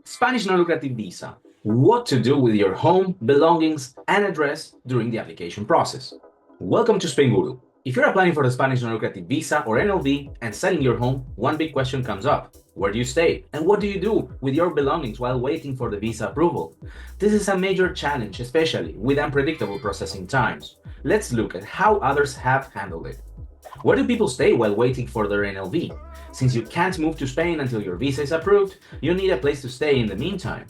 Spanish non-lucrative visa. What to do with your home, belongings, and address during the application process. Welcome to Spainguru. If you're applying for the Spanish non-lucrative visa or NLV and selling your home, one big question comes up. Where do you stay? And what do you do with your belongings while waiting for the visa approval? This is a major challenge, especially with unpredictable processing times. Let's look at how others have handled it. Where do people stay while waiting for their NLV? Since you can't move to Spain until your visa is approved, you need a place to stay in the meantime.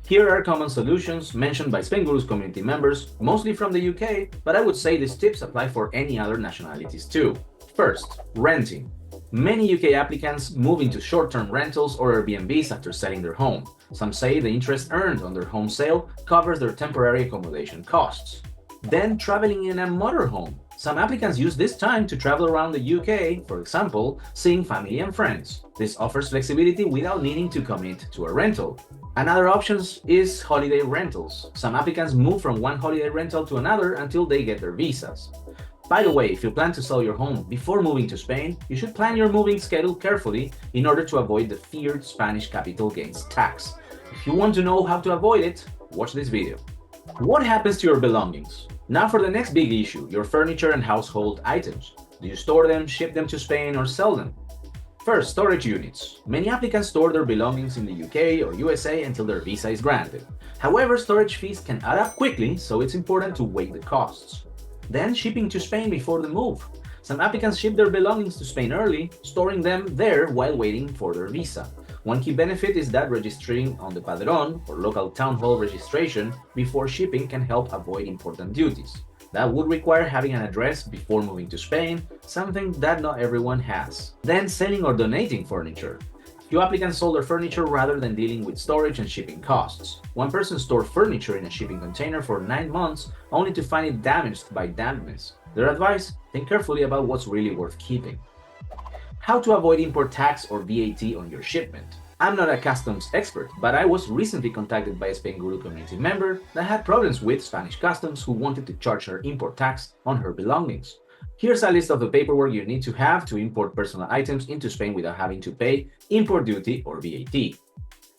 Here are common solutions mentioned by Spainguru's community members, mostly from the UK, but I would say these tips apply for any other nationalities too. First, renting. Many UK applicants move into short-term rentals or Airbnbs after selling their home. Some say the interest earned on their home sale covers their temporary accommodation costs. Then traveling in a motorhome. Some applicants use this time to travel around the UK, for example, seeing family and friends. This offers flexibility without needing to commit to a rental. Another option is holiday rentals. Some applicants move from one holiday rental to another until they get their visas. By the way, if you plan to sell your home before moving to Spain, you should plan your moving schedule carefully in order to avoid the feared Spanish capital gains tax. If you want to know how to avoid it, watch this video. What happens to your belongings? Now for the next big issue, your furniture and household items. Do you store them, ship them to Spain, or sell them? First, storage units. Many applicants store their belongings in the UK or USA until their visa is granted. However, storage fees can add up quickly, so it's important to weigh the costs. Then, shipping to Spain before the move. Some applicants ship their belongings to Spain early, storing them there while waiting for their visa. One key benefit is that registering on the Padrón or local town hall registration before shipping can help avoid important duties. That would require having an address before moving to Spain, something that not everyone has. Then selling or donating furniture. Few applicants sold their furniture rather than dealing with storage and shipping costs. One person stored furniture in a shipping container for 9 months only to find it damaged by dampness. Their advice: think carefully about what's really worth keeping. How to avoid import tax or VAT on your shipment. I'm not a customs expert, but I was recently contacted by a Spainguru community member that had problems with Spanish customs who wanted to charge her import tax on her belongings. Here's a list of the paperwork you need to have to import personal items into Spain without having to pay import duty or VAT.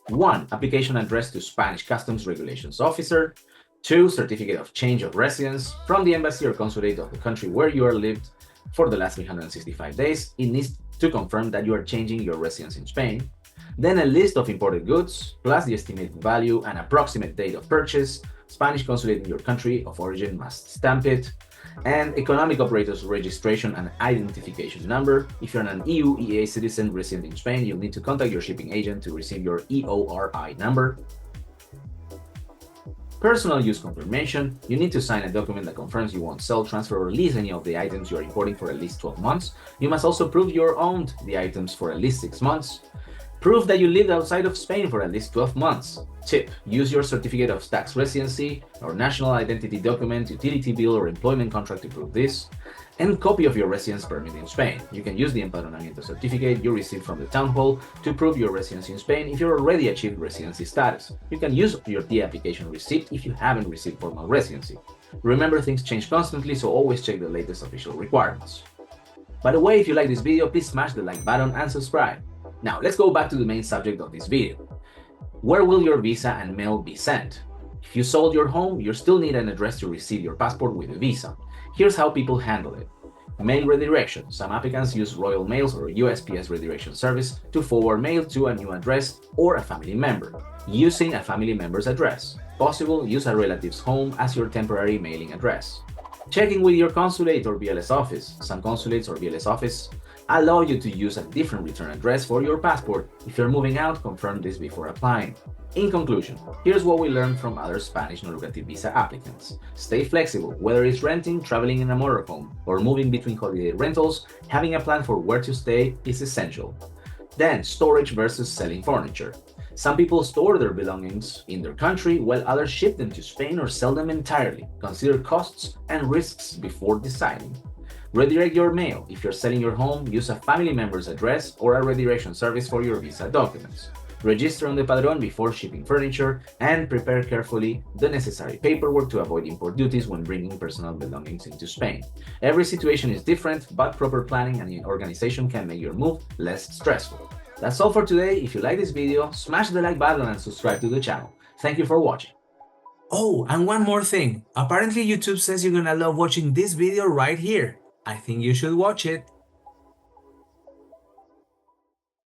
1. Application address to Spanish Customs Regulations Officer. 2. Certificate of change of residence from the embassy or consulate of the country where you are lived for the last 365 days. It needs to confirm that you are changing your residence in Spain. Then a list of imported goods, plus the estimated value and approximate date of purchase. Spanish consulate in your country of origin must stamp it. And economic operators registration and identification number. If you're an EU EEA citizen resident in Spain, you'll need to contact your shipping agent to receive your EORI number. Personal use confirmation. You need to sign a document that confirms you won't sell, transfer, or lease any of the items you are importing for at least 12 months. You must also prove you owned the items for at least 6 months. Prove that you lived outside of Spain for at least 12 months. Tip: use your certificate of tax residency or national identity document, utility bill, or employment contract to prove this. And copy of your residence permit in Spain. You can use the empadronamiento certificate you received from the town hall to prove your residence in Spain if you already achieved residency status. You can use your de-application receipt if you haven't received formal residency. Remember, things change constantly, so always check the latest official requirements. By the way, if you like this video, please smash the like button and subscribe. Now, let's go back to the main subject of this video. Where will your visa and mail be sent? If you sold your home, you still need an address to receive your passport with a visa. Here's how people handle it. Mail redirection. Some applicants use Royal Mails or USPS redirection service to forward mail to a new address or a family member, using a family member's address. Possible, use a relative's home as your temporary mailing address. Checking with your consulate or BLS office. Some consulates or BLS office allow you to use a different return address for your passport. If you're moving out, confirm this before applying. In conclusion, here's what we learned from other Spanish non-lucrative visa applicants. Stay flexible, whether it's renting, traveling in a motorhome, or moving between holiday rentals, having a plan for where to stay is essential. Then, storage versus selling furniture. Some people store their belongings in their country, while others ship them to Spain or sell them entirely. Consider costs and risks before deciding. Redirect your mail. If you're selling your home, use a family member's address or a redirection service for your visa documents. Register on the Padrón before shipping furniture, and prepare carefully the necessary paperwork to avoid import duties when bringing personal belongings into Spain. Every situation is different, but proper planning and organization can make your move less stressful. That's all for today. If you like this video, smash the like button and subscribe to the channel. Thank you for watching. Oh, and one more thing. Apparently YouTube says you're gonna love watching this video right here. I think you should watch it.